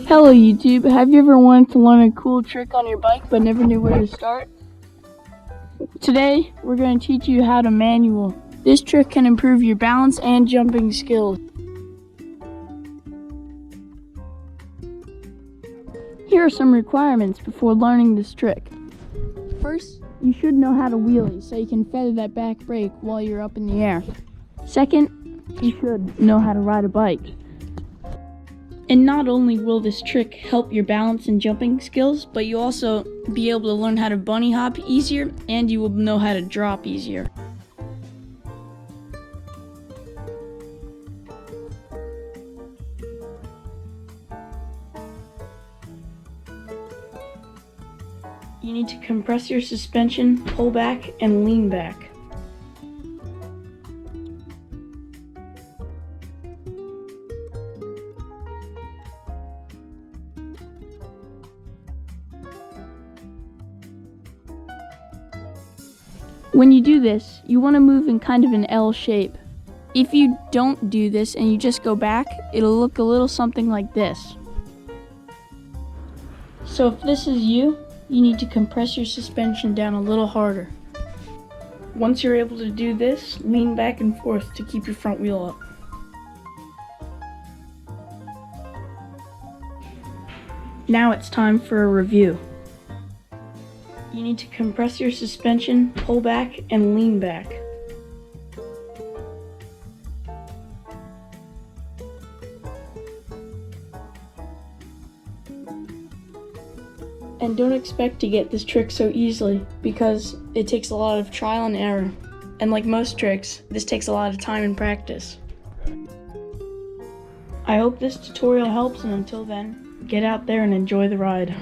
Hello YouTube, have you ever wanted to learn a cool trick on your bike but never knew where to start? Today, we're going to teach you how to manual. This trick can improve your balance and jumping skills. Here are some requirements before learning this trick. First, you should know how to wheelie so you can feather that back brake while you're up in the air. Second, you should know how to ride a bike. And not only will this trick help your balance and jumping skills, but you'll also be able to learn how to bunny hop easier, and you will know how to drop easier. You need to compress your suspension, pull back, and lean back. When you do this, you want to move in kind of an L shape. If you don't do this and you just go back, it'll look a little something like this. So if this is you need to compress your suspension down a little harder. Once you're able to do this, lean back and forth to keep your front wheel up. Now it's time for a review. You need to compress your suspension, pull back, and lean back. And don't expect to get this trick so easily, because it takes a lot of trial and error. And like most tricks, this takes a lot of time and practice. I hope this tutorial helps, and until then, get out there and enjoy the ride.